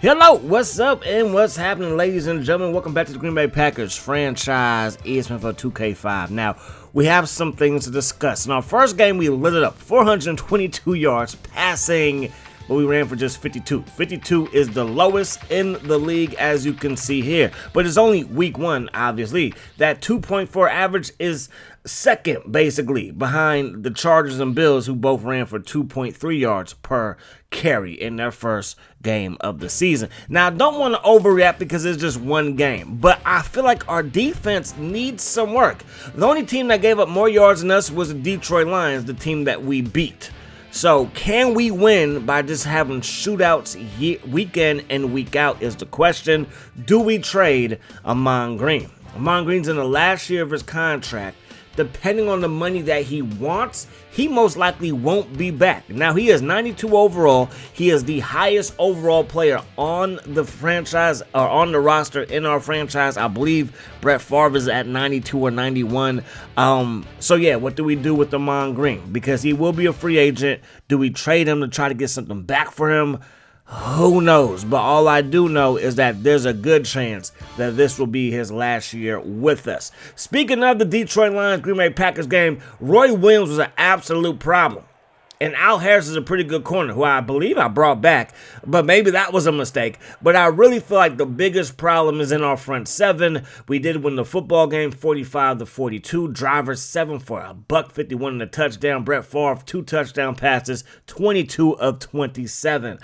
Hello, what's up and what's happening, ladies and gentlemen? Welcome back to the Green Bay Packers franchise ESPN for 2K5. Now, we have some things to discuss. In our first game, we lit it up. 422 yards passing, but we ran for just 52. 52 is the lowest in the league, as you can see here. But it's only week one, obviously. That 2.4 average is second, basically, behind the Chargers and Bills, who both ran for 2.3 yards per carry in their first game of the season. Now, I don't want to overreact because it's just one game, but I feel like our defense needs some work. The only team that gave up more yards than us was the Detroit Lions, the team that we beat. So, can we win by just having shootouts week in and week out is the question. Do we trade Ahman Green? Ahman Green's in the last year of his contract. Depending on the money that he wants, he most likely won't be back. Now, he is 92 overall. He is the highest overall player on the franchise, or on the roster in our franchise. I believe Brett Favre is at 92 or 91. So yeah, what do we do with Ahman Green? Because he will be a free agent. Do we trade him to try to get something back for him? Who knows? But all I do know is that there's a good chance that this will be his last year with us. Speaking of the Detroit Lions Green Bay Packers game, Roy Williams was an absolute problem. And Al Harris is a pretty good corner, who I believe I brought back, but maybe that was a mistake. But I really feel like the biggest problem is in our front seven. We did win the football game 45-42. Drivers 7 for $151 and a touchdown. Brett Favre 2 touchdown passes, 22 of 27.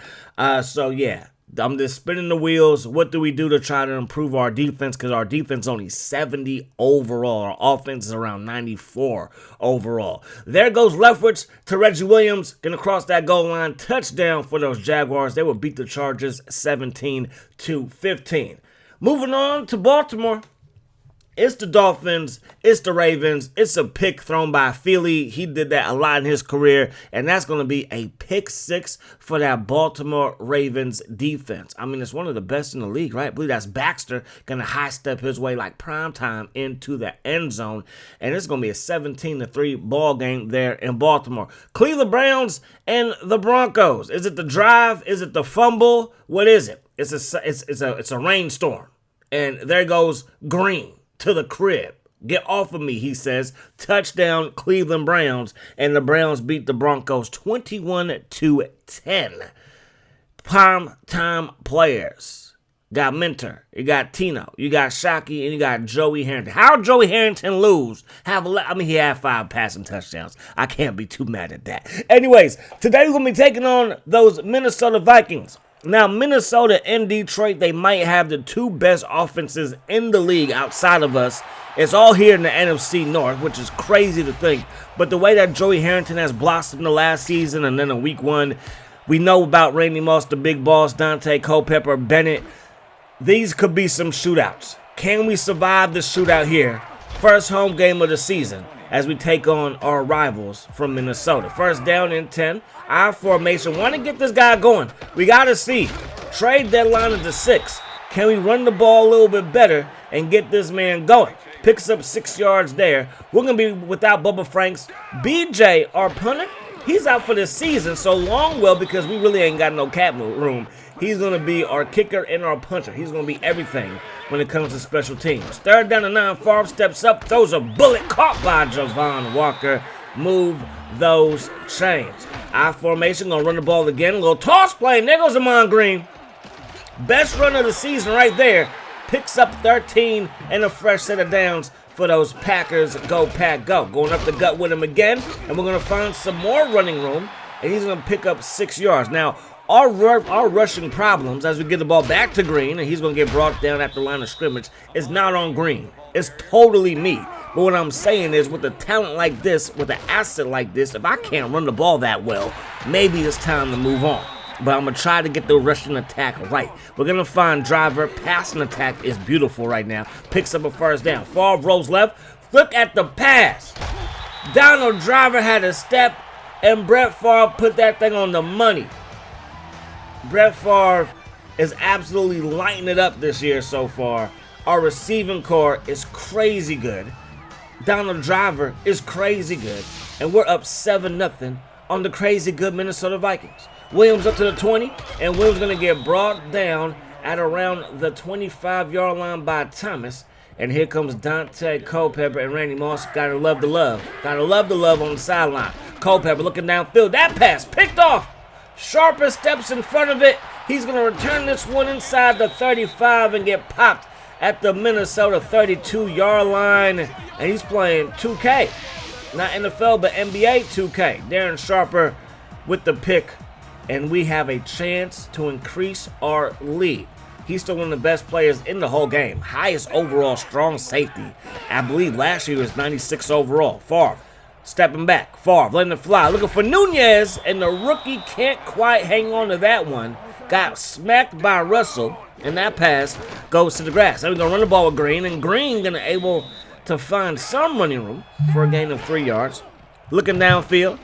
So yeah, I'm just spinning the wheels. What do we do to try to improve our defense? Because our defense is only 70 overall. Our offense is around 94 overall. There goes Leftwich to Reggie Williams. Gonna cross that goal line. Touchdown for those Jaguars. They will beat the Chargers 17-15. Moving on to Baltimore. It's the Dolphins, it's the Ravens, it's a pick thrown by Philly. He did that a lot in his career, and that's going to be a pick six for that Baltimore Ravens defense. I mean, it's one of the best in the league, right? I believe that's Baxter going to high step his way like prime time into the end zone, and it's going to be a 17-3 ball game there in Baltimore. Cleveland Browns and the Broncos. Is it the drive? Is it the fumble? What is it? It's a rainstorm, and there goes Green to the crib. Get off of me, he says. Touchdown, Cleveland Browns, and the Browns beat the Broncos 21-10. Prime time players. Got Minter, you got Tino, you got Shockey, and you got Joey Harrington. How did Joey Harrington lose? He had 5 passing touchdowns. I can't be too mad at that. Anyways, today we're going to be taking on those Minnesota Vikings. Now, Minnesota and Detroit, they might have the 2 best offenses in the league outside of us. It's all here in the NFC North, which is crazy to think. But the way that Joey Harrington has blossomed the last season, and then in week 1, we know about Randy Moss, the big boss, Dante Culpepper, Bennett. These could be some shootouts. Can we survive the shootout here? First home game of the season as we take on our rivals from Minnesota. First down and 10. I formation. Want to get this guy going. We got to see. Trade deadline is the 6th. Can we run the ball a little bit better and get this man going? Picks up 6 yards there. We're going to be without Bubba Franks. BJ, our punter, he's out for this season. So Longwell, because we really ain't got no cap room, he's going to be our kicker and our punter. He's going to be everything when it comes to special teams. Third down and 9. Favre steps up, throws a bullet caught by Javon Walker. Move those chains. I formation, gonna run the ball again. A little toss play. There goes Ahman Green. Best run of the season right there. Picks up 13 and a fresh set of downs for those Packers. Go, Pack, go. Going up the gut with him again. And we're gonna find some more running room. And he's gonna pick up 6 yards. Now, our rushing problems as we get the ball back to Green, and he's going to get brought down at the line of scrimmage, is not on Green. It's totally me. But what I'm saying is, with a talent like this, with an asset like this, if I can't run the ball that well, maybe it's time to move on. But I'm going to try to get the rushing attack right. We're going to find Driver. Passing attack is beautiful right now. Picks up a first down. Favre rolls left. Look at the pass. Donald Driver had a step, and Brett Favre put that thing on the money. Brett Favre is absolutely lighting it up this year so far. Our receiving core is crazy good. Donald Driver is crazy good. And we're up 7-0 on the crazy good Minnesota Vikings. Williams up to the 20, and Williams going to get brought down at around the 25-yard line by Thomas. And here comes Dante Culpepper and Randy Moss. Gotta love the love. Gotta love the love on the sideline. Culpepper looking downfield. That pass picked off. Sharper steps in front of it. He's going to return this one inside the 35 and get popped at the Minnesota 32-yard line. And he's playing 2K. Not NFL, but NBA 2K. Darren Sharper with the pick. And we have a chance to increase our lead. He's still one of the best players in the whole game. Highest overall strong safety. I believe last year was 96 overall. Favre stepping back. Favre letting it fly. Looking for Nunez. And the rookie can't quite hang on to that one. Got smacked by Russell. And that pass goes to the grass. Now we're going to run the ball with Green. And Green going to able to find some running room for a gain of 3 yards. Looking downfield.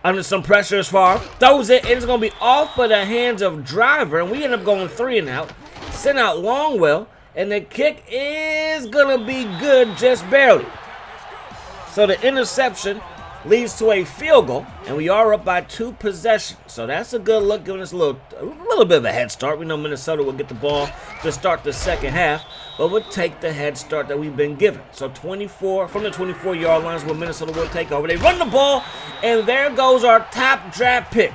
Under some pressure as far. Throws it. It's going to be off of the hands of Driver. And we end up going 3 and out. Sent out Longwell. And the kick is going to be good just barely. So the interception leads to a field goal. And we are up by 2 possessions. So that's a good look, giving us a little bit of a head start. We know Minnesota will get the ball to start the second half. But we'll take the head start that we've been given. So 24 from the 24-yard lines where Minnesota will take over. They run the ball, and there goes our top draft pick.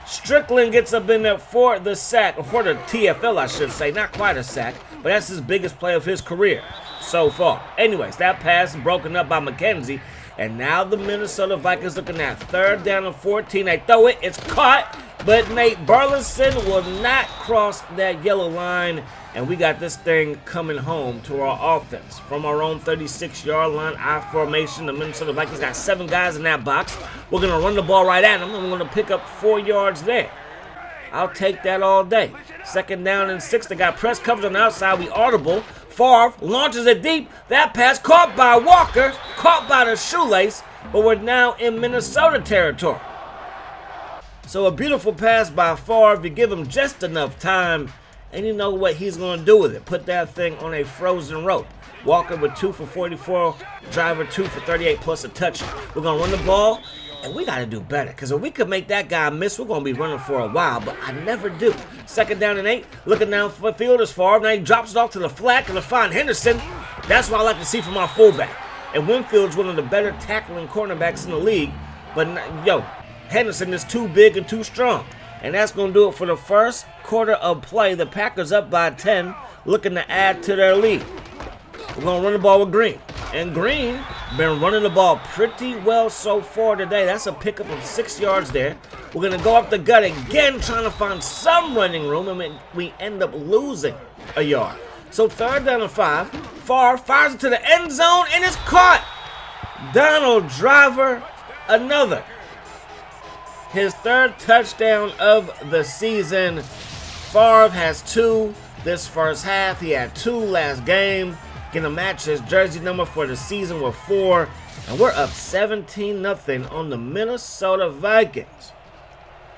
Strickland gets up in there for the sack, or for the TFL, I should say. Not quite a sack, but that's his biggest play of his career so far. Anyways, that pass is broken up by McKenzie, and now the Minnesota Vikings looking at 3rd down and 14. They throw it. It's caught, but Nate Burleson will not cross that yellow line. And we got this thing coming home to our offense. From our own 36-yard line, I formation. The Minnesota Vikings got 7 guys in that box. We're going to run the ball right at them, and we're going to pick up 4 yards there. I'll take that all day. 2nd down and 6. They got press coverage on the outside. We audible. Favre launches it deep. That pass caught by Walker, caught by the shoelace, but we're now in Minnesota territory. So a beautiful pass by Favre. You give him just enough time, and you know what he's going to do with it. Put that thing on a frozen rope. Walker with 2 for 44. Driver 2 for 38 plus a touchdown. We're going to run the ball, and we got to do better. Because if we could make that guy miss, we're going to be running for a while. But I never do. 2nd down and 8. Looking down for the field as far. Now he drops it off to the flat and to find Henderson. That's what I like to see from our fullback. And Winfield's one of the better tackling cornerbacks in the league. But, yo, Henderson is too big and too strong. And that's going to do it for the first quarter of play. The Packers up by 10, looking to add to their lead. We're going to run the ball with Green. And Green been running the ball pretty well so far today. That's a pickup of 6 yards there. We're going to go up the gut again, trying to find some running room, and we end up losing a yard. So 3rd down and 5. Favre fires it to the end zone, and it's caught. Donald Driver, another. His 3rd touchdown of the season. Favre has 2 this first half. He had 2 last game. Going to match his jersey number for the season with 4. And we're up 17-0 on the Minnesota Vikings.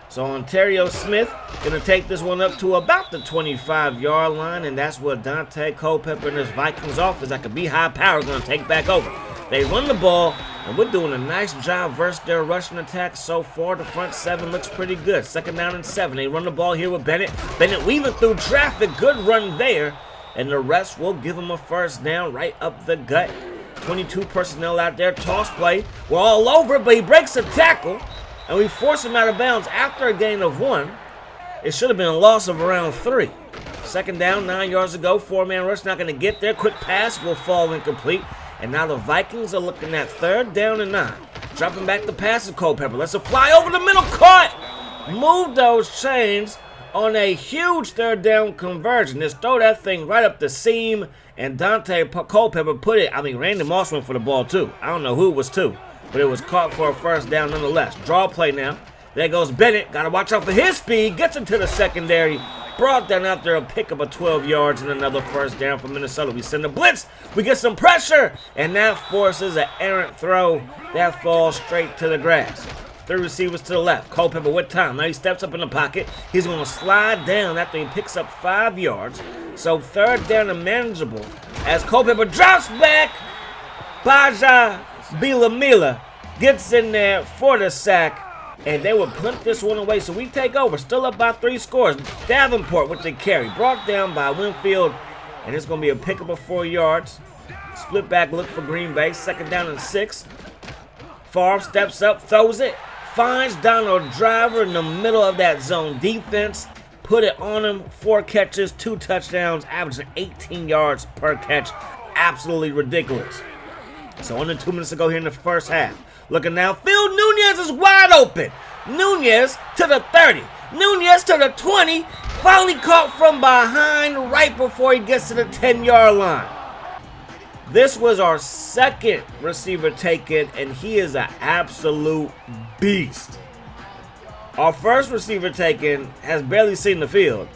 So Ontario Smith going to take this one up to about the 25-yard line. And that's what Dante Culpepper and his Vikings offense, that could be high power, going to take back over. They run the ball, and we're doing a nice job versus their rushing attack so far. The front 7 looks pretty good. 2nd down and 7. They run the ball here with Bennett. Bennett weaving through traffic. Good run there. And the rest will give him a 1st down right up the gut. 22 personnel out there. Toss play. We're all over it, but he breaks a tackle. And we force him out of bounds after a gain of 1. It should have been a loss of around 3. 2nd down, 9 yards to go. 4-man rush, not going to get there. Quick pass will fall incomplete. And now the Vikings are looking at 3rd down and 9. Dropping back the pass to Culpepper. Let's fly over the middle. Caught. Move those chains on a huge 3rd down conversion. Just throw that thing right up the seam. And Dante Culpepper put it. Randy Moss went for the ball too. I don't know who it was to, but it was caught for a 1st down nonetheless. Draw play now. There goes Bennett. Got to watch out for his speed. Gets into the secondary. Brought down out there a pickup of 12 yards and another 1st down for Minnesota. We send a blitz. We get some pressure. And that forces an errant throw. That falls straight to the grass. 3 receivers to the left. Culpepper with time. Now he steps up in the pocket. He's going to slide down after he picks up 5 yards. So 3rd down and manageable. As Culpepper drops back. Baja Bilamila gets in there for the sack. and they would punt this one away. So we take over, still up by 3 scores. Davenport with the carry, brought down by Winfield, and it's going to be a pickup of 4 yards. Split back look for Green Bay, 2nd down and 6. Favre steps up, throws it, finds Donald Driver in the middle of that zone defense, put it on him, 4 catches, 2 touchdowns, averaging 18 yards per catch. Absolutely ridiculous. So under 2 minutes to go here in the first half. Looking now, Phil Nunez is wide open. Nunez to the 30. Nunez to the 20. Finally caught from behind right before he gets to the 10-yard line. This was our 2nd receiver taken, and he is an absolute beast. Our 1st receiver taken has barely seen the field.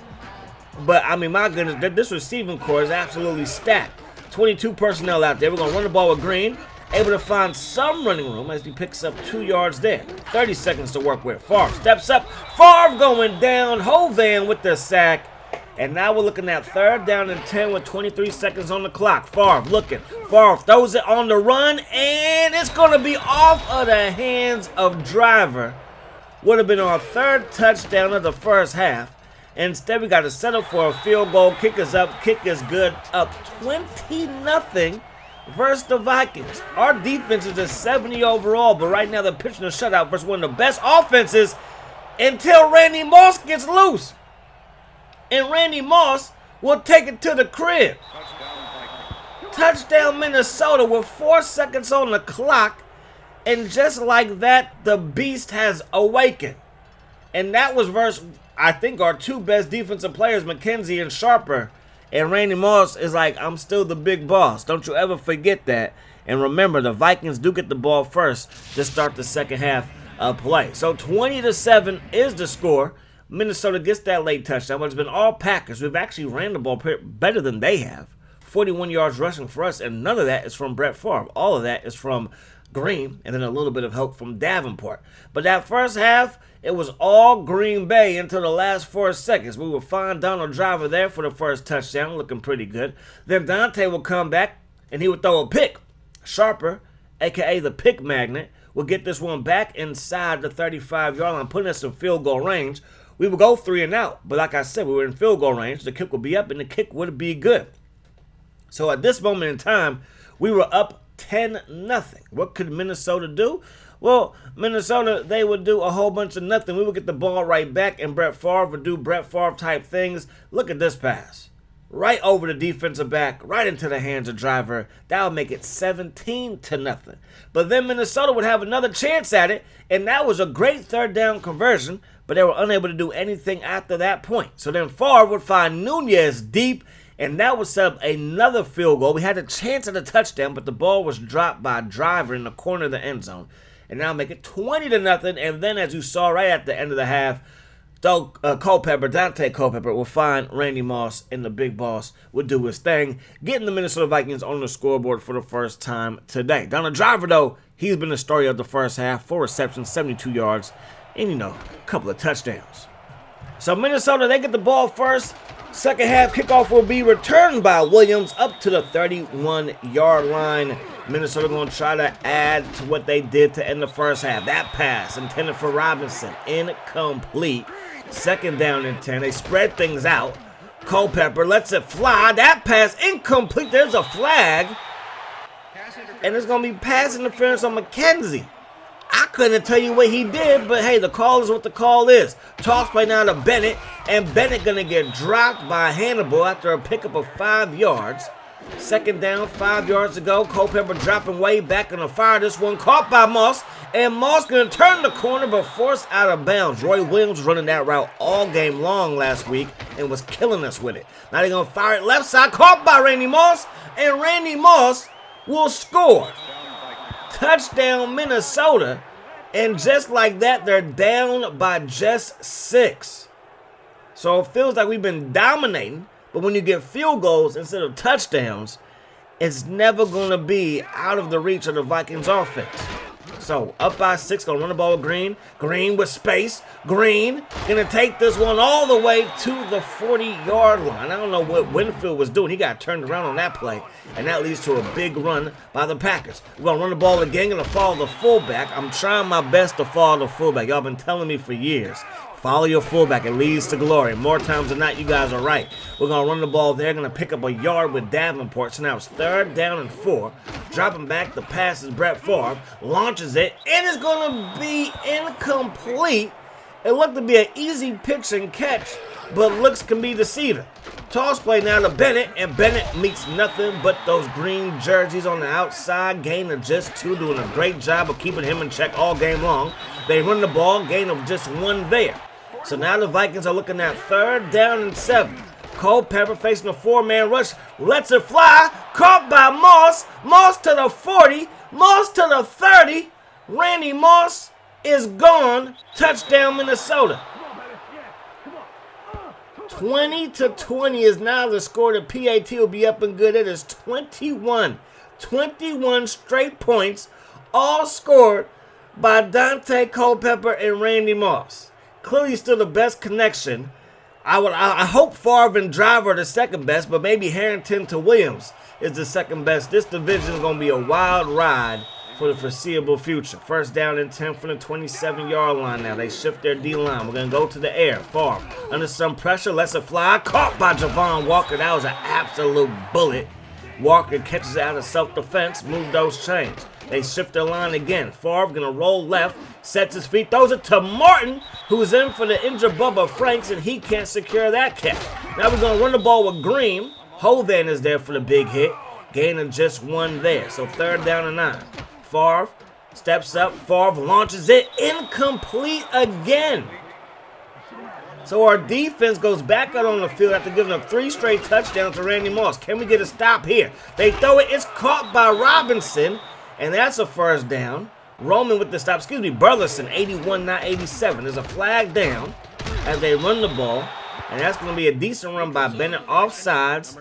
But, I mean, my goodness, this receiving core is absolutely stacked. 22 personnel out there. We're going to run the ball with Green. Able to find some running room as he picks up 2 yards there. 30 seconds to work with. Favre steps up. Favre going down. Hovan with the sack. And now we're looking at 3rd down and 10 with 23 seconds on the clock. Favre looking. Favre throws it on the run. And it's going to be off of the hands of Driver. Would have been our 3rd touchdown of the first half. Instead, we got to settle for a field goal. Kick is up. Kick is good. Up 20-0 versus the Vikings. Our defense is a 70 overall, but right now they're pitching a shutout versus one of the best offenses until Randy Moss gets loose. And Randy Moss will take it to the crib. Touchdown Minnesota with 4 seconds on the clock. And just like that, the beast has awakened. And that was versus, I think, our 2 best defensive players, McKenzie and Sharper. And Randy Moss is like, I'm still the big boss. Don't you ever forget that. And remember, the Vikings do get the ball first to start the second half of play. So 20-7 is the score. Minnesota gets that late touchdown, but it's been all Packers. We've actually ran the ball better than they have. 41 yards rushing for us, and none of that is from Brett Favre. All of that is from Green, and then a little bit of help from Davenport. But that first half, it was all Green Bay until the last 4 seconds. We will find Donald Driver there for the first touchdown, looking pretty good. Then Dante will come back, and he would throw a pick. Sharper, a.k.a. the pick magnet, will get this one back inside the 35-yard line, putting us in field goal range. We would go 3 and out, but like I said, we were in field goal range. The kick would be up, and the kick would be good. So at this moment in time, we were up 10-0. What could Minnesota do? Well, Minnesota, they would do a whole bunch of nothing. We would get the ball right back, and Brett Favre would do Brett Favre type things. Look at this pass. Right over the defensive back, right into the hands of Driver. That would make it 17-0. But then Minnesota would have another chance at it, and that was a great 3rd down conversion, but they were unable to do anything after that point. So then Favre would find Nunez deep, and that would set up another field goal. We had a chance at a touchdown, but the ball was dropped by Driver in the corner of the end zone. And now make it 20-0. And then, as you saw right at the end of the half, Dante Culpepper will find Randy Moss, and the big boss will do his thing, getting the Minnesota Vikings on the scoreboard for the first time today. Donald Driver, though, he's been the story of the first half. 4 receptions, 72 yards, and, a couple of touchdowns. So Minnesota, they get the ball first. Second half kickoff will be returned by Williams up to the 31-yard line. Minnesota going to try to add to what they did to end the first half. That pass intended for Robinson, incomplete. 2nd down and 10. They spread things out. Culpepper lets it fly. That pass incomplete. There's a flag. And it's going to be pass interference on McKenzie. I couldn't tell you what he did, but hey, the call is what the call is. Toss play now to Bennett, and Bennett going to get dropped by Hannibal after a pickup of 5 yards. 2nd down, 5 yards to go. Culpepper dropping way back on the fire. This one caught by Moss, and Moss going to turn the corner but forced out of bounds. Roy Williams running that route all game long last week and was killing us with it. Now they're going to fire it left side, caught by Randy Moss, and Randy Moss will score. Touchdown Minnesota, and just like that, they're down by just 6. So it feels like we've been dominating, but when you get field goals instead of touchdowns, it's never going to be out of the reach of the Vikings offense. So up by 6, gonna run the ball with Green. Green with space. Green gonna take this one all the way to the 40-yard line. I don't know what Winfield was doing. He got turned around on that play, and that leads to a big run by the Packers. We're gonna run the ball again, gonna follow the fullback. I'm trying my best to follow the fullback. Y'all been telling me for years. Follow your fullback. It leads to glory. More times than not, you guys are right. We're going to run the ball there. Going to pick up a yard with Davenport. So now it's 3rd down and 4. Dropping back. The pass is Brett Favre. Launches it. And it's going to be incomplete. It looked to be an easy pitch and catch, but looks can be deceiving. Toss play now to Bennett, and Bennett meets nothing but those green jerseys on the outside. Gain of just 2, doing a great job of keeping him in check all game long. They run the ball, gain of just 1 there. So now the Vikings are looking at 3rd down and 7. Culpepper facing a 4-man rush. Lets it fly. Caught by Moss. Moss to the 40. Moss to the 30. Randy Moss is gone. Touchdown, Minnesota. 20-20 is now the score. The PAT will be up and good. It is 21. 21 straight points, all scored by Dante Culpepper and Randy Moss. Clearly still the best connection. I hope Favre and Driver are the second best, but maybe Harrington to Williams is the second best. This division is going to be a wild ride for the foreseeable future. 1st down and 10 from the 27-yard line now. They shift their D-line. We're going to go to the air. Favre under some pressure, lets it fly. Caught by Javon Walker. That was an absolute bullet. Walker catches it out of self-defense. Move those chains. They shift their line again. Favre going to roll left. Sets his feet. Throws it to Martin, who's in for the injured Bubba Franks, and he can't secure that catch. Now we're going to run the ball with Green. Hovan is there for the big hit. Gain of just 1 there. So 3rd down and 9. Favre steps up. Favre launches it. Incomplete again. So our defense goes back out on the field after giving up 3 straight touchdowns to Randy Moss. Can we get a stop here? They throw it. It's caught by Robinson, and that's a 1st down. Roman with the stop. Excuse me, Burleson, 81, not 87. There's a flag down as they run the ball, and that's going to be a decent run by Bennett offsides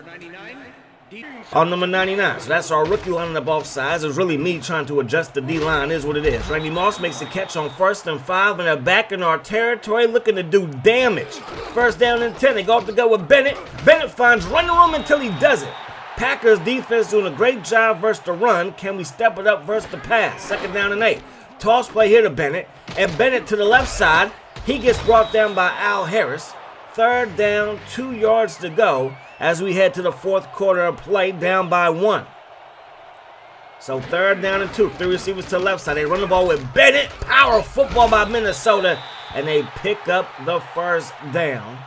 on number 99. So that's our rookie lining up offsides. It was really me trying to adjust the D-line. Is what it is. Randy Moss makes a catch on 1st and 5, and they're back in our territory looking to do damage. 1st down and 10. They go up to go with Bennett. Bennett finds running room until he doesn't. Packers defense doing a great job versus the run. Can we step it up versus the pass? 2nd down and 8. Toss play here to Bennett. And Bennett to the left side. He gets brought down by Al Harris. 3rd down, 2 yards to go as we head to the 4th quarter of play, down by 1. So 3rd down and 2. 3 receivers to the left side. They run the ball with Bennett. Power football by Minnesota. And they pick up the 1st down.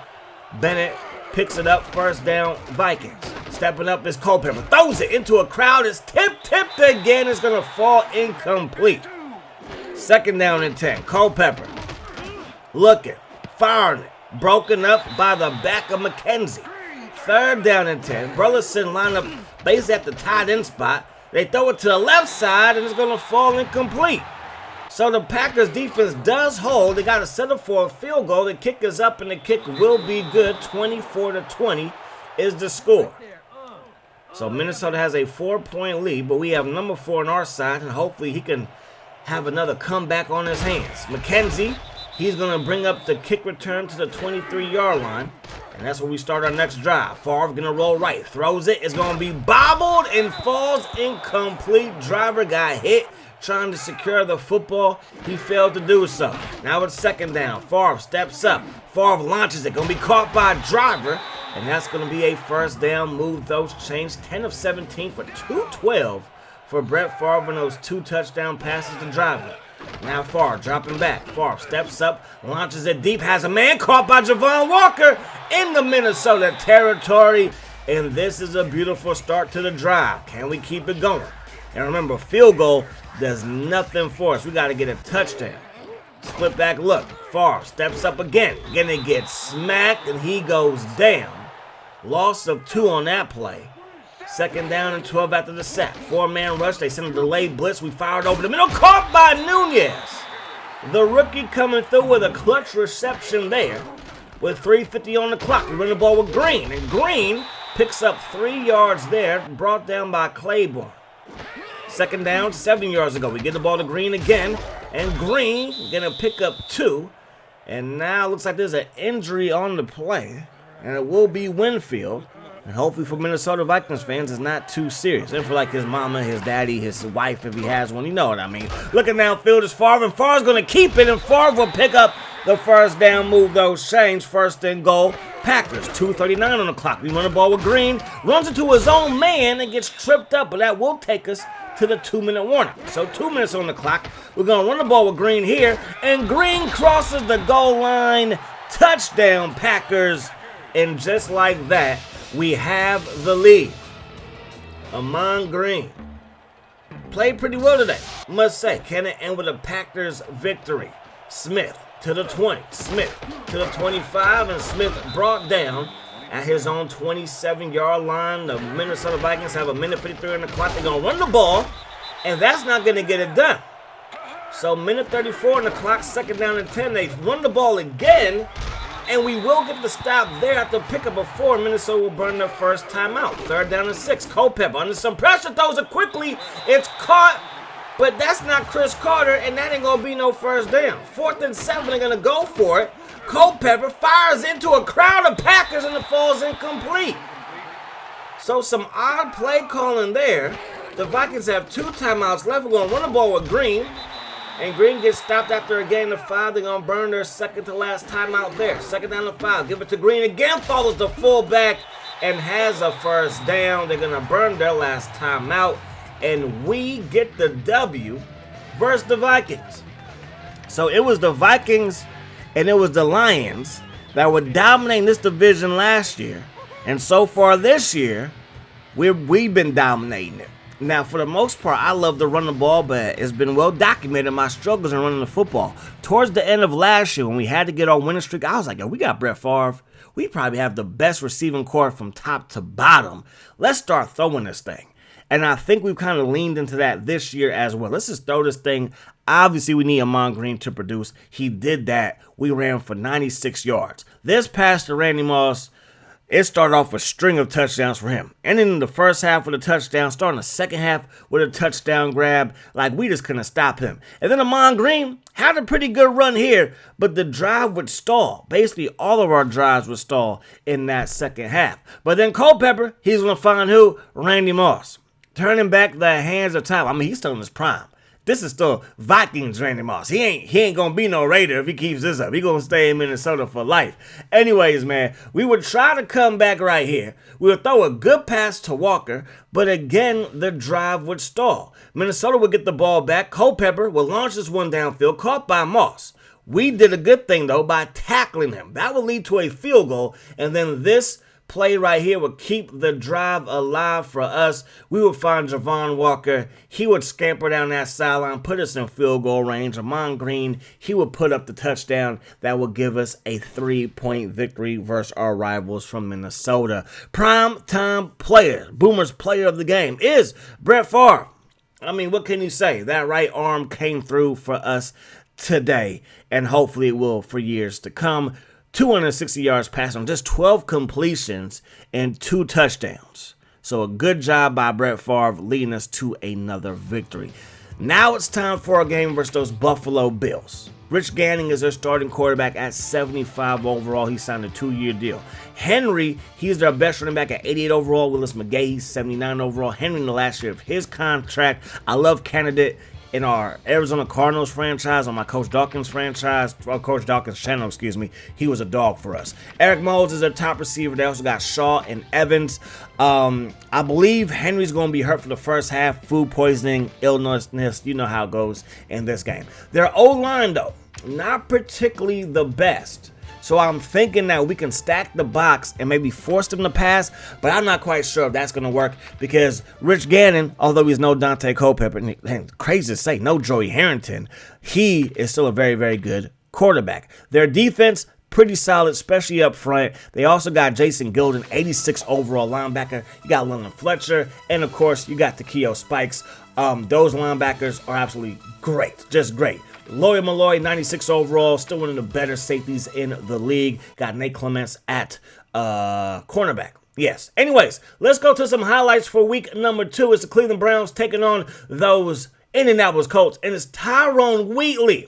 Bennett picks it up. 1st down, Vikings. Stepping up is Culpepper. Throws it into a crowd. It's tipped again. It's going to fall incomplete. 2nd down and 10. Culpepper looking, firing it. Broken up by the back of McKenzie. 3rd down and 10. Burleson line up basically at the tight end spot. They throw it to the left side, and it's going to fall incomplete. So the Packers defense does hold. They got to settle for a field goal. The kick is up, and the kick will be good. 24-20 is the score. So Minnesota has a 4-point lead, but we have number 4 on our side, and hopefully he can have another comeback on his hands. McKenzie, he's going to bring up the kick return to the 23-yard line, and that's where we start our next drive. Favre going to roll right, throws it. It's going to be bobbled and falls incomplete. Driver got hit trying to secure the football. He failed to do so. Now it's 2nd down. Favre steps up. Favre launches it. Going to be caught by Driver. And that's going to be a 1st down. Move those chains. 10 of 17 for 212 for Brett Favre and those 2 touchdown passes to Driver. Now Favre dropping back. Favre steps up, launches it deep, has a man caught by Javon Walker in the Minnesota territory. And this is a beautiful start to the drive. Can we keep it going? And remember, field goal does nothing for us. We got to get a touchdown. Split back look. Favre steps up again. Gonna get smacked, and he goes down. Loss of 2 on that play. 2nd down and 12 after the sack. 4-man rush. They send a delayed blitz. We fired over the middle. Caught by Nunez. The rookie coming through with a clutch reception there. With 3:50 on the clock. We run the ball with Green. And Green picks up 3 yards there. Brought down by Claiborne. Second down, 7 yards ago. We get the ball to Green again, and Green gonna pick up 2. And now it looks like there's an injury on the play, and it will be Winfield. And hopefully for Minnesota Vikings fans, it's not too serious. And for like his mama, his daddy, his wife, if he has one, you know what I mean. Looking downfield is Favre, and Favre's going to keep it, and Favre will pick up the first down, move those chains, first and goal. Packers, 2:39 on the clock. We run the ball with Green, runs into his own man and gets tripped up, but that will take us to the 2-minute warning. So 2 minutes on the clock. We're going to run the ball with Green here, and Green crosses the goal line. Touchdown, Packers. And just like that, we have the lead. Ahman Green played pretty well today, must say. Can it end with a Packers victory? Smith to the 20, Smith to the 25, and Smith brought down at his own 27-yard line. The Minnesota Vikings have a minute 53 on the clock. They're going to run the ball, and that's not going to get it done. So minute 34 on the clock, second down and 10. They run the ball again, and we will get the stop there after pickup of 4. Minnesota will burn their first timeout. Third down and 6. Culpepper under some pressure, throws it quickly. It's caught, but that's not Chris Carter, and that ain't going to be no first down. 4th and 7, they're going to go for it. Culpepper fires into a crowd of Packers, and it falls incomplete. So some odd play calling there. The Vikings have 2 timeouts left. We're going to run the ball with Green. And Green gets stopped after a gain of 5. They're going to burn their second to last timeout there. Second down and 5. Give it to Green again. Follows the fullback and has a first down. They're going to burn their last timeout. And we get the W versus the Vikings. So it was the Vikings and it was the Lions that were dominating this division last year. And so far this year, we've been dominating it. Now, for the most part, I love to run the ball, but it's been well documented my struggles in running the football. Towards the end of last year, when we had to get our winning streak, I was like, yo, we got Brett Favre. We probably have the best receiving core from top to bottom. Let's start throwing this thing. And I think we've kind of leaned into that this year as well. Let's just throw this thing. Obviously, we need Ahman Green to produce. He did that. We ran for 96 yards. This pass to Randy Moss, it started off a string of touchdowns for him. And in the first half with a touchdown, starting the second half with a touchdown grab, like we just couldn't stop him. And then Ahman Green had a pretty good run here, but the drive would stall. Basically, all of our drives would stall in that second half. But then Culpepper, he's going to find who? Randy Moss. Turning back the hands of time. I mean, he's still in his prime. This is still Vikings Randy Moss. He ain't gonna be no Raider if he keeps this up. He gonna stay in Minnesota for life. Anyways, man, we would try to come back right here. We would throw a good pass to Walker, but again, the drive would stall. Minnesota would get the ball back. Culpepper would launch this one downfield, caught by Moss. We did a good thing, though, by tackling him. That would lead to a field goal, and then this play right here would keep the drive alive for us. We would find Javon Walker. He would scamper down that sideline, put us in field goal range. Ahman Green, he would put up the touchdown that would give us a 3-point victory versus our rivals from Minnesota. Prime time player, Boomer's player of the game is Brett Favre. I mean, what can you say? That right arm came through for us today, and hopefully it will for years to come. 260 yards passing, just 12 completions and 2 touchdowns. So a good job by Brett Favre leading us to another victory. Now it's time for a game versus those Buffalo Bills. Rich Gannon is their starting quarterback at 75 overall. He signed a 2-year deal. Henry, he's their best running back at 88 overall. Willis McGahee, he's 79 overall. Henry in the last year of his contract. I love candidate in our Arizona Cardinals franchise, on my Coach Dawkins franchise, or Coach Dawkins channel, excuse me, he was a dog for us. Eric Moles is their top receiver. They also got Shaw and Evans. I believe Henry's going to be hurt for the first half. Food poisoning, illness, you know how it goes in this game. Their O-line, though, not particularly the best. So I'm thinking that we can stack the box and maybe force them to pass, but I'm not quite sure if that's going to work because Rich Gannon, although he's no Dante Culpepper, and crazy to say, no Joey Harrington, he is still a very, very good quarterback. Their defense, pretty solid, especially up front. They also got Jason Gilden, 86 overall linebacker. You got Leonard Fletcher, and of course, you got Takeo Spikes. Those linebackers are absolutely great, just great. Lloyd Malloy, 96 overall, still one of the better safeties in the league. Got Nate Clements at cornerback. Yes. Anyways, let's go to some highlights for week number 2. It's the Cleveland Browns taking on those Indianapolis Colts, and it's Tyrone Wheatley.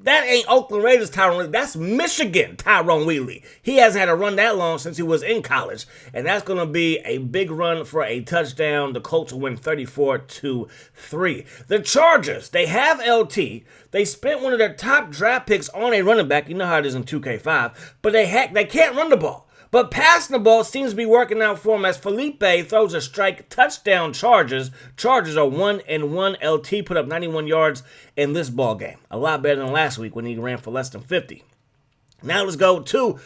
That ain't Oakland Raiders Tyrone Wheatley. That's Michigan Tyrone Wheatley. He hasn't had a run that long since he was in college, and that's going to be a big run for a touchdown. The Colts will win 34-3. The Chargers, they have LT. They spent one of their top draft picks on a running back. You know how it is in 2K5, but they can't run the ball. But passing the ball seems to be working out for him as Felipe throws a strike touchdown Chargers. Chargers are 1-1. LT put up 91 yards in this ball game. A lot better than last week when he ran for less than 50. Now let's go to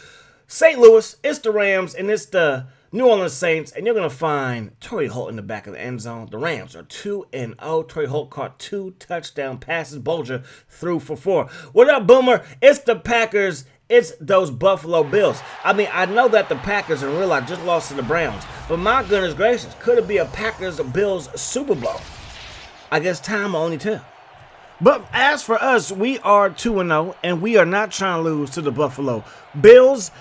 St. Louis. It's the Rams and it's the New Orleans Saints. And you're going to find Torrey Holt in the back of the end zone. The Rams are 2-0. Torrey Holt caught 2 touchdown passes. Bolger threw for 4. What up, Boomer? It's the Packers. It's those Buffalo Bills. I mean, I know that the Packers in real life just lost to the Browns, but my goodness gracious, could it be a Packers-Bills Super Bowl? I guess time will only tell. But as for us, we are 2-0, and we are not trying to lose to the Buffalo Bills,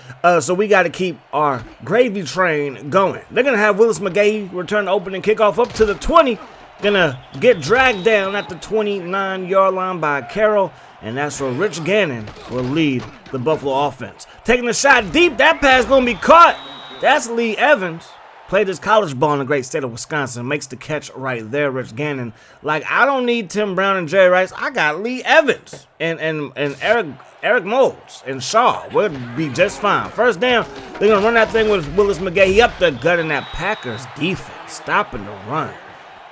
so we got to keep our gravy train going. They're going to have Willis McGahee return the opening kickoff up to the 20, going to get dragged down at the 29-yard line by Carroll, and that's where Rich Gannon will lead the Buffalo offense. Taking a shot deep, that pass going to be caught. That's Lee Evans. Played his college ball in the great state of Wisconsin. Makes the catch right there, Rich Gannon. Like, I don't need Tim Brown and Jerry Rice. I got Lee Evans and Eric Moulds and Shaw. We'll be just fine. First down, they're going to run that thing with Willis McGahee up the gut in that Packers defense, stopping the run.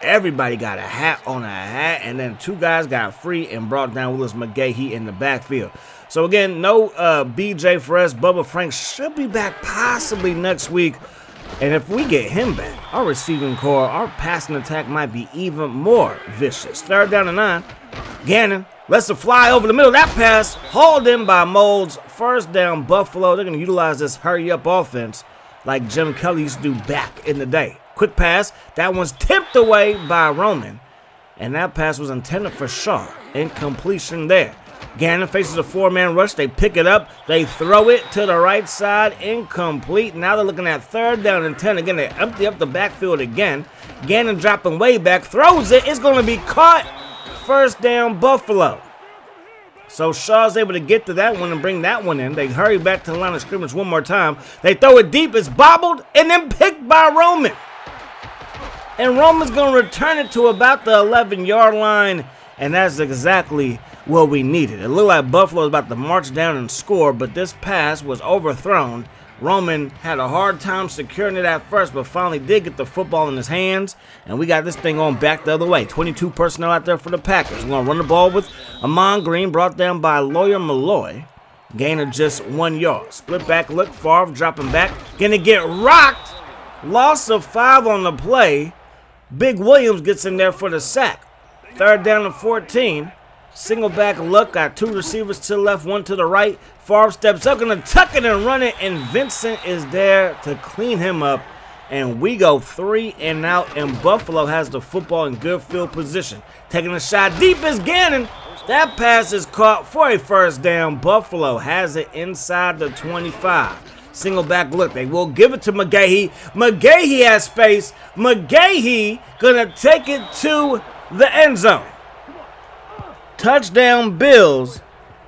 Everybody got a hat on a hat, and then 2 guys got free and brought down Willis McGahee in the backfield. So, again, no BJ for us. Bubba Franks should be back possibly next week. And if we get him back, our receiving core, our passing attack might be even more vicious. 3rd down and 9. Gannon lets it fly over the middle. That pass hauled in by Moulds. 1st down, Buffalo. They're going to utilize this hurry-up offense like Jim Kelly used to do back in the day. Quick pass. That one's tipped away by Roman. And that pass was intended for Shaw. Incompletion there. Gannon faces a 4-man rush. They pick it up. They throw it to the right side. Incomplete. Now they're looking at 3rd down and 10. Again, they empty up the backfield again. Gannon dropping way back. Throws it. It's going to be caught. 1st down, Buffalo. So Shaw's able to get to that one and bring that one in. They hurry back to the line of scrimmage one more time. They throw it deep. It's bobbled and then picked by Roman. And Roman's going to return it to about the 11-yard line. And that's exactly what we needed. It looked like Buffalo was about to march down and score, but this pass was overthrown. Roman had a hard time securing it at first, but finally did get the football in his hands, and we got this thing on back the other way. 22 personnel out there for the Packers. We're going to run the ball with Ahman Green, brought down by Lawyer Malloy. Gain of just 1 yard. Split back look, Favre dropping back. Going to get rocked. Loss of 5 on the play. Big Williams gets in there for the sack. 3rd down and 14. Single back look, got 2 receivers to the left, 1 to the right. Favre steps up, gonna tuck it and run it, and Vincent is there to clean him up. And we go 3 and out, and Buffalo has the football in good field position. Taking a shot deep is Gannon. That pass is caught for a 1st down. Buffalo has it inside the 25. Single back look, they will give it to McGahee. McGahee has space. McGahee gonna take it to the end zone. Touchdown Bills,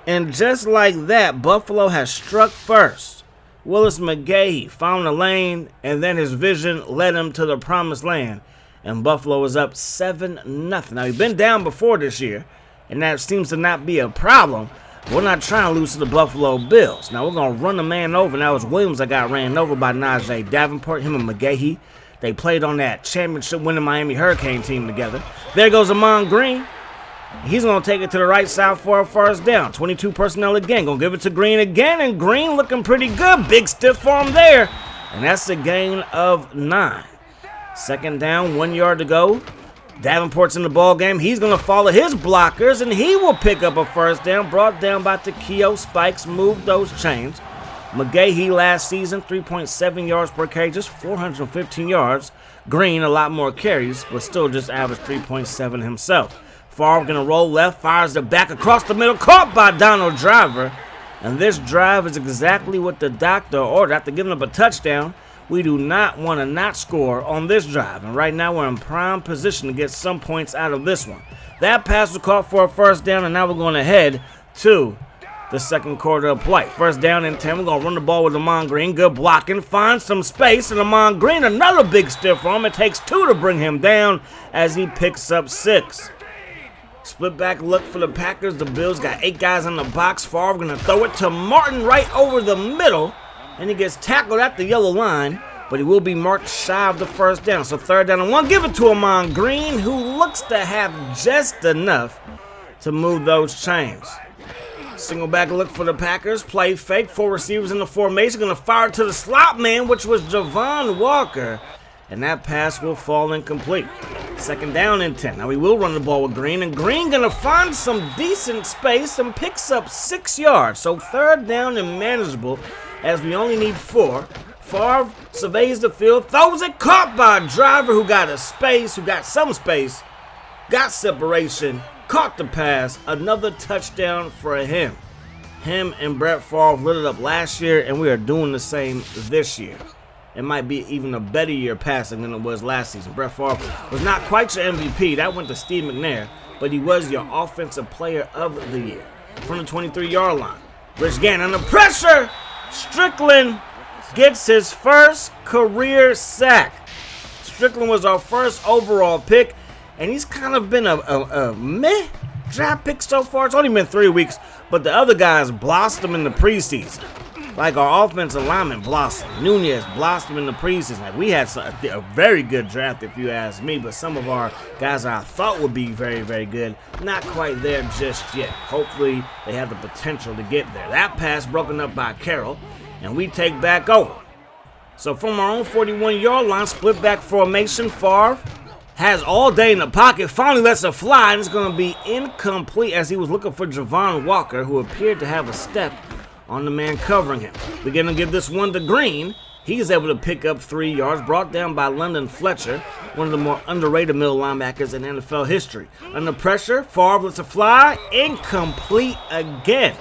and just like that, Buffalo has struck first. Willis McGahee found the lane, and then his vision led him to the promised land, and Buffalo is up 7-0. Now, he's been down before this year, and that seems to not be a problem. We're not trying to lose to the Buffalo Bills. Now, we're going to run the man over. Now, it's Williams that got ran over by Najee Davenport, him and McGahee. They played on that championship-winning Miami Hurricane team together. There goes Ahman Green. He's going to take it to the right side for a 1st down. 22 personnel again. Going to give it to Green again. And Green looking pretty good. Big stiff for him there. And that's a gain of 9. 2nd down, 1 yard to go. Davenport's in the ball game. He's going to follow his blockers. And he will pick up a 1st down. Brought down by Takeo Spikes. Moved those chains. McGahee last season, 3.7 yards per carry. Just 415 yards. Green, a lot more carries. But still just averaged 3.7 himself. Favre going to roll left, fires the back across the middle, caught by Donald Driver. And this drive is exactly what the doctor ordered. After giving up a touchdown, We do not want to not score on this drive, and right now we're in prime position to get some points out of this one. That pass was caught for a first down, and now we're going to head to the second quarter of play. First down and 10. We're going to run the ball with Ahman Green. Good blocking. Find some space, and Ahman Green, another big stiff arm. It takes 2 to bring him down as he picks up 6. Split back look for the Packers. The Bills got 8 guys in the box. Favre going to throw it to Martin right over the middle, and he gets tackled at the yellow line, but he will be marked shy of the first down. So third down and 1. Give it to Ahman Green, who looks to have just enough to move those chains. Single back look for the Packers. Play fake. 4 receivers in the formation. Going to fire to the slot man, which was Javon Walker. And that pass will fall incomplete. Second down and 10. Now we will run the ball with Green. And Green going to find some decent space and picks up 6 yards. So third down and manageable as we only need 4. Favre surveys the field. Throws it. Caught by a driver who got some space. Got separation. Caught the pass. Another touchdown for him. Him and Brett Favre lit it up last year, and we are doing the same this year. It might be even a better year passing than it was last season. Brett Favre was not quite your MVP. That went to Steve McNair, but he was your offensive player of the year. From the 23-yard line. Rich Gannon under pressure. Strickland gets his first career sack. Strickland was our first overall pick. And he's kind of been a meh draft pick so far. It's only been 3 weeks, but the other guys blossomed in the preseason. Like our offensive lineman blossomed. Nunez blossomed in the preseason. Like we had a very good draft, if you ask me, but some of our guys I thought would be very, very good, not quite there just yet. Hopefully they have the potential to get there. That pass broken up by Carroll, and we take back over. So from our own 41-yard line, split back formation, Favre has all day in the pocket, finally lets it fly, and it's going to be incomplete as he was looking for Javon Walker, who appeared to have a step on the man covering him. We're going to give this one to Green. He's able to pick up 3 yards, brought down by London Fletcher, one of the more underrated middle linebackers in NFL history. Under pressure, Favre lets it fly, incomplete again.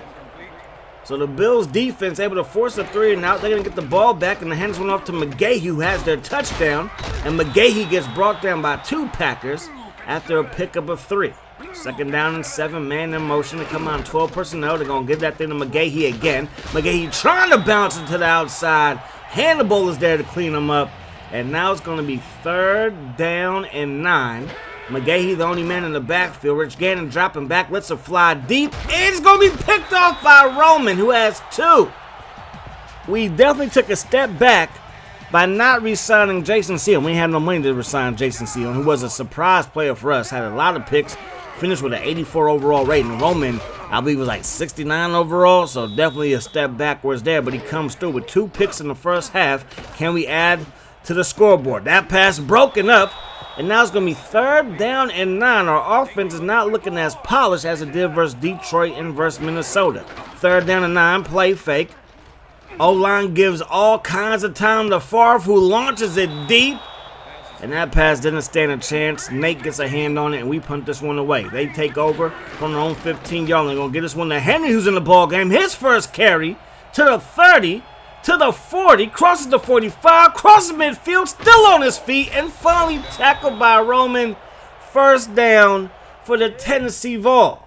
So the Bills defense able to force a 3 and out. They're going to get the ball back, and the hands went off to McGahee, who has their touchdown. And McGahee gets brought down by 2 Packers after a pickup of 3. Second down and 7, man in motion. They come on 12 personnel. They're going to give that thing to McGahee again. McGahee trying to bounce it to the outside. Hannibal is there to clean him up. And now it's going to be third down and 9. McGahee, the only man in the backfield. Rich Gannon dropping back, lets it fly deep. And it's going to be picked off by Roman, who has 2. We definitely took a step back by not re-signing Jason Seal. We had no money to re-sign Jason Seal, who was a surprise player for us. Had a lot of picks, finished with an 84 overall rating. Roman, I believe, was like 69 overall, so definitely a step backwards there. But he comes through with 2 picks in the first half. Can we add to the scoreboard? That pass broken up. And now it's going to be third down and 9. Our offense is not looking as polished as it did versus Detroit and versus Minnesota. Third down and 9, play fake. O-line gives all kinds of time to Favre, who launches it deep. And that pass didn't stand a chance. Nate gets a hand on it, and we punt this one away. They take over from their own 15-yard line. They're going to get this one to Henry, who's in the ball game. His first carry to the 30. To the 40, crosses the 45, crosses midfield, still on his feet, and finally tackled by Roman. First down for the Tennessee Vol.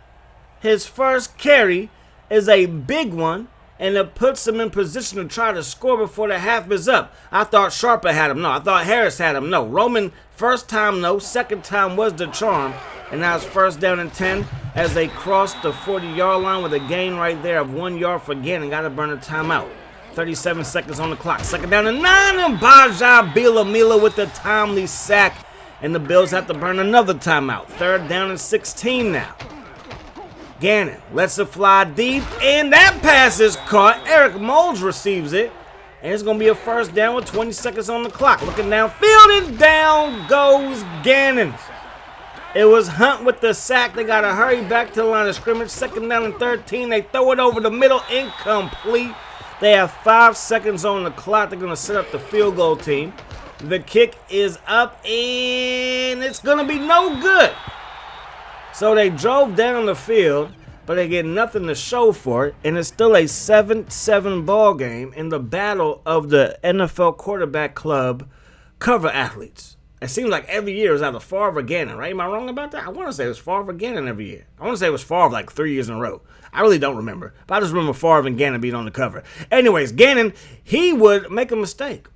His first carry is a big one, and it puts him in position to try to score before the half is up. I thought Sharper had him, no. I thought Harris had him, no. Roman, first time, no. Second time was the charm. And now it's first down and 10 as they cross the 40-yard line with a gain right there of 1 yard for Gannon. Got to burn a timeout. 37 seconds on the clock. Second down and 9, and Baja Bilamila with the timely sack. And the Bills have to burn another timeout. Third down and 16 now. Gannon lets it fly deep, and that pass is caught. Eric Moulds receives it, and it's going to be a first down with 20 seconds on the clock. Looking downfield, and down goes Gannon. It was Hunt with the sack. They got to hurry back to the line of scrimmage. Second down and 13. They throw it over the middle, incomplete. They have 5 seconds on the clock. They're going to set up the field goal team. The kick is up, and it's going to be no good. So they drove down the field. but they get nothing to show for it, and it's still a 7-7 ball game in the battle of the NFL quarterback club cover athletes. It seems like every year is either Favre or Gannon, right? Am I wrong about that? I want to say it was Favre or Gannon every year. I want to say it was Favre like 3 years in a row. I really don't remember, but I just remember Favre and Gannon being on the cover. Anyways, Gannon, he would make a mistake.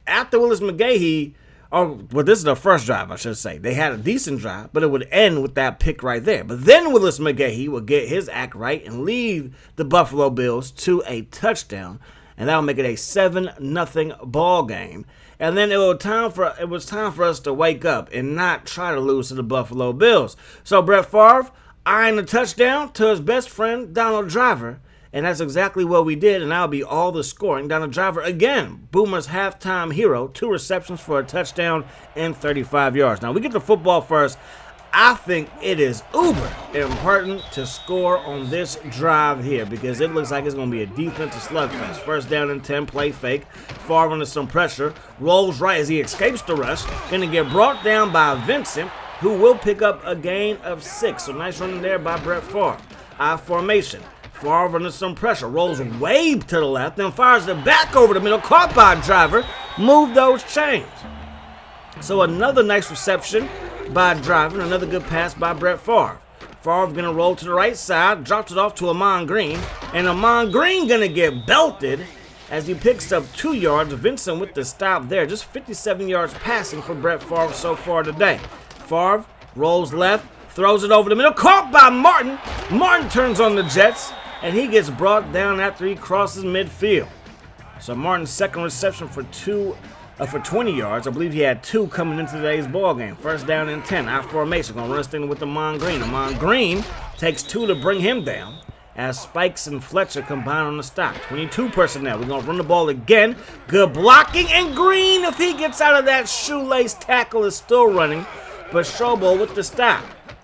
After Willis McGahee, this is the first drive, I should say. They had a decent drive, but it would end with that pick right there. But then Willis McGahee would get his act right and lead the Buffalo Bills to a touchdown, and that would make it a 7-0 ball game. And then it was time for us to wake up and not try to lose to the Buffalo Bills. So Brett Favre eyeing the touchdown to his best friend, Donald Driver. And that's exactly what we did, and that'll be all the scoring. Donald Driver, again, Boomer's halftime hero, 2 receptions for a touchdown and 35 yards. Now, we get to football first. I think it is uber important to score on this drive here because it looks like it's going to be a defensive slugfest. First down and 10, play fake. Favre under some pressure. Rolls right as he escapes the rush. Going to get brought down by Vincent, who will pick up a gain of 6. So nice running there by Brett Favre. I formation. Favre under some pressure. Rolls way to the left. Then fires it back over the middle. Caught by Driver. Move those chains. So another nice reception by Driver. Another good pass by Brett Favre. Favre going to roll to the right side. Drops it off to Ahman Green. And Ahman Green going to get belted as he picks up 2 yards. Vincent with the stop there. Just 57 yards passing for Brett Favre so far today. Favre rolls left. Throws it over the middle. Caught by Martin. Martin turns on the Jets. And he gets brought down after he crosses midfield. So Martin's second reception for 20 yards. I believe he had 2 coming into today's ball game. First down and 10. Out formation. Going to run this thing with Ahman Green. Ahman Green takes 2 to bring him down as Spikes and Fletcher combine on the stop. 22 personnel. We're going to run the ball again. Good blocking. And Green, if he gets out of that shoelace tackle, is still running. But Strobel with the stop.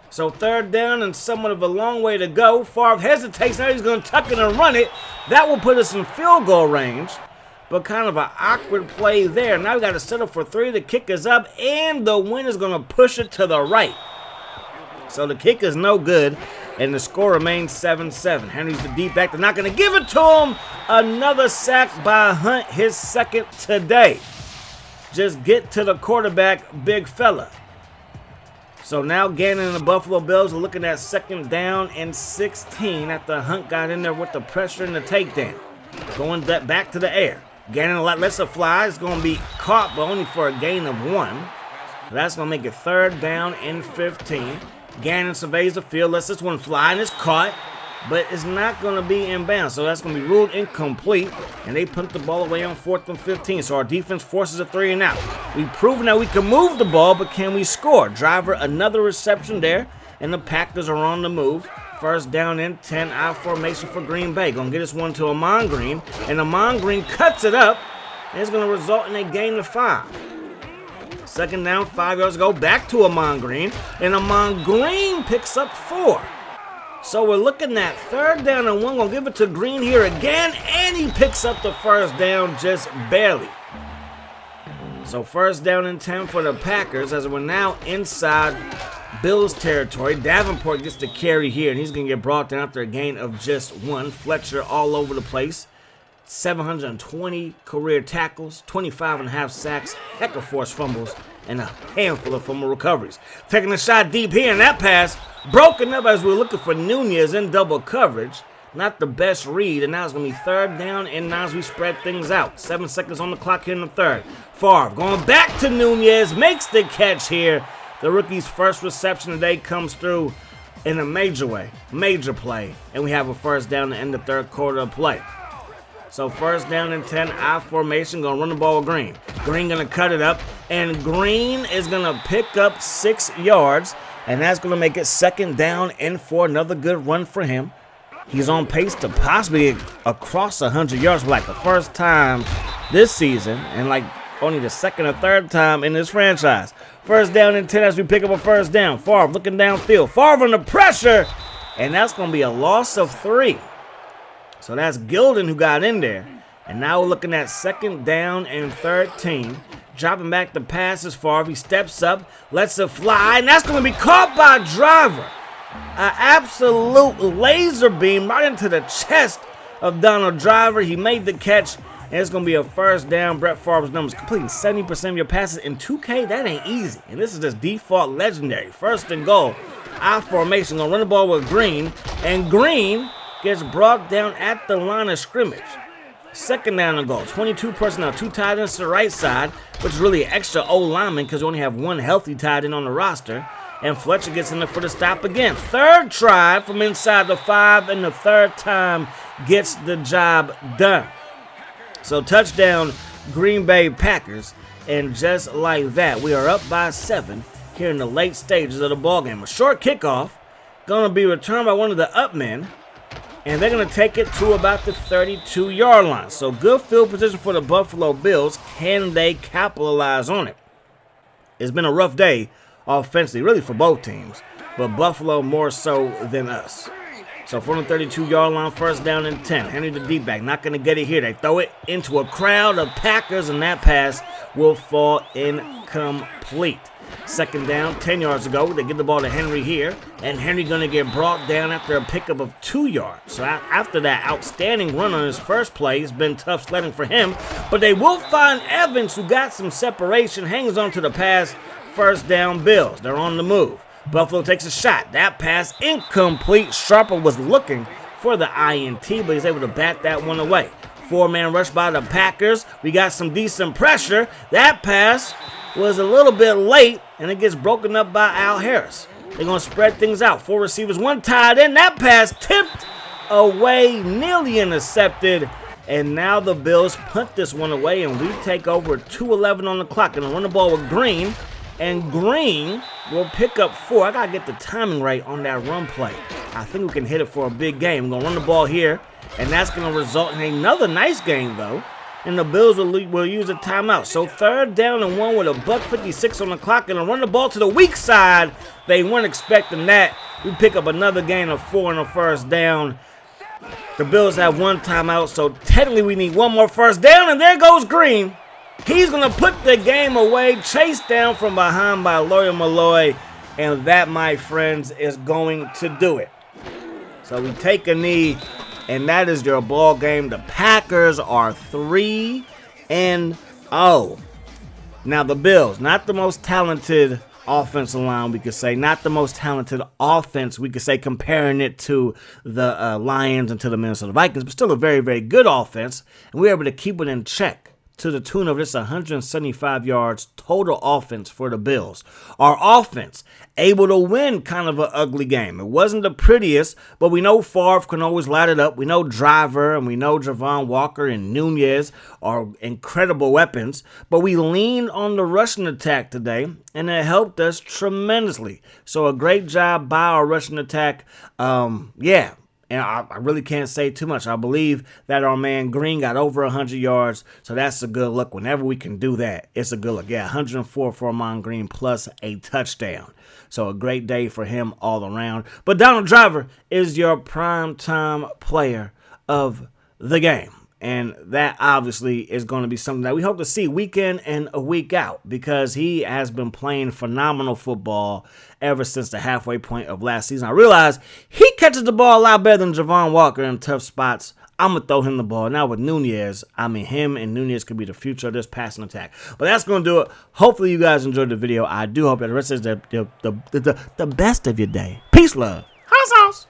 So third down and somewhat of a long way to go. Favre hesitates. Now he's going to tuck it and run it. That will put us in field goal range. But kind of an awkward play there. Now we got to settle for 3. The kick is up. And the wind is going to push it to the right. So the kick is no good. And the score remains 7-7. Henry's the deep back. They're not going to give it to him. Another sack by Hunt. His second today. Just get to the quarterback, big fella. So now Gannon and the Buffalo Bills are looking at second down and 16 after Hunt got in there with the pressure and the takedown. Going back to the air. Gannon lets it fly. It's going to be caught, but only for a gain of 1. That's going to make it third down and 15. Gannon surveys the field, lets this one fly, and it's caught, but it's not going to be inbound. So that's going to be ruled incomplete, and they punt the ball away on 4th and 15. So our defense forces a 3 and out. We've proven that we can move the ball, but can we score? Driver, another reception there, and the Packers are on the move. First down and 10, out formation for Green Bay. Going to get this one to Ahman Green, and Ahman Green cuts it up, and it's going to result in a gain of 5. Second down, 5 yards to go, back to Ahman Green, and Ahman Green picks up 4. So we're looking at third down and 1. Going to give it to Green here again, and he picks up the first down just barely. So first down and 10 for the Packers as we're now inside Bills territory. Davenport gets the carry here, and he's going to get brought down after a gain of just 1. Fletcher all over the place. 720 career tackles, 25.5 sacks, heck of forced fumbles, and a handful of fumble recoveries. Taking a shot deep here, and that pass broken up as we're looking for Nunez in double coverage. Not the best read, and now it's going to be third down and 9 as we spread things out. 7 seconds on the clock here in the third. Favre going back to Nunez, makes the catch here. The rookie's first reception today comes through in a major way, major play, and we have a first down to end the third quarter of play. So first down and 10, I formation, going to run the ball with Green. Green going to cut it up, and Green is going to pick up 6 yards, and that's going to make it second down and 4. Another good run for him. He's on pace to possibly get across 100 yards for like the first time this season, and like only the second or third time in this franchise. First down and 10 as we pick up a first down. Favre looking downfield. Favre under pressure, and that's going to be a loss of 3. So that's Gilden who got in there. And now we're looking at second down and 13. Dropping back the passes, Favre. He steps up, lets it fly, and that's going to be caught by Driver. An absolute laser beam right into the chest of Donald Driver. He made the catch, and it's going to be a first down. Brett Favre's numbers, completing 70% of your passes in 2K. That ain't easy. And this is just default legendary. First and goal. I formation. Going to run the ball with Green. And Green gets brought down at the line of scrimmage. Second down and goal. 22 personnel. 2 tight ends to the right side, which is really an extra O-lineman because you only have 1 healthy tight end on the roster. And Fletcher gets in there for the stop again. Third try from inside the 5, and the third time gets the job done. So touchdown, Green Bay Packers. And just like that, we are up by 7 here in the late stages of the ballgame. A short kickoff going to be returned by one of the up men. And they're going to take it to about the 32-yard line. So good field position for the Buffalo Bills. Can they capitalize on it? It's been a rough day offensively, really for both teams, but Buffalo more so than us. So from the 32-yard line, first down and 10. Henry the deep back, not going to get it here. They throw it into a crowd of Packers, and that pass will fall incomplete. Second down, 10 yards to go. They give the ball to Henry here, and Henry going to get brought down after a pickup of 2 yards. So after that outstanding run on his first play, it's been tough sledding for him, but they will find Evans, who got some separation, hangs on to the pass. First down, Bills. They're on the move. Buffalo takes a shot. That pass incomplete. Sharper was looking for the INT, but he's able to bat that one away. 4-man rush by the Packers. We got some decent pressure. That pass was a little bit late, and it gets broken up by Al Harris. They're going to spread things out. 4 receivers, 1 tight end. That pass tipped away, nearly intercepted. And now the Bills punt this one away, and we take over 2:11 on the clock. And run the ball with Green. And Green will pick up 4. I got to get the timing right on that run play. I think we can hit it for a big game. We're going to run the ball here, and that's going to result in another nice game, though. And the Bills will use a timeout. So third down and 1 with a $1:56 on the clock, and run the ball to the weak side. They weren't expecting that. We pick up another gain of 4 on the first down. The Bills have 1 timeout, so technically we need 1 more first down, and there goes Green. He's going to put the game away, chased down from behind by Lawyer Malloy, and that, my friends, is going to do it. So we take a knee, and that is your ball game. The Packers are 3-0. Now the Bills, not the most talented offensive line, we could say, not the most talented offense, we could say, comparing it to the Lions and to the Minnesota Vikings, but still a very, very good offense, and we were able to keep it in check to the tune of just 175 yards total offense for the Bills. Our offense able to win kind of an ugly game. It wasn't the prettiest, but we know Favre can always light it up. We know Driver and we know Javon Walker and Nunez are incredible weapons, but we leaned on the rushing attack today, and it helped us tremendously. So a great job by our rushing attack. And I really can't say too much. I believe that our man Green got over 100 yards, so that's a good look. Whenever we can do that, it's a good look. Yeah, 104 for Ahman Green plus a touchdown. So a great day for him all around. But Donald Driver is your primetime player of the game. And that obviously is going to be something that we hope to see week in and a week out, because he has been playing phenomenal football ever since the halfway point of last season. I realize he catches the ball a lot better than Javon Walker in tough spots. I'm going to throw him the ball. Now with Nunez, him and Nunez could be the future of this passing attack. But that's going to do it. Hopefully you guys enjoyed the video. I do hope that the rest is the best of your day. Peace, love. Hot sauce.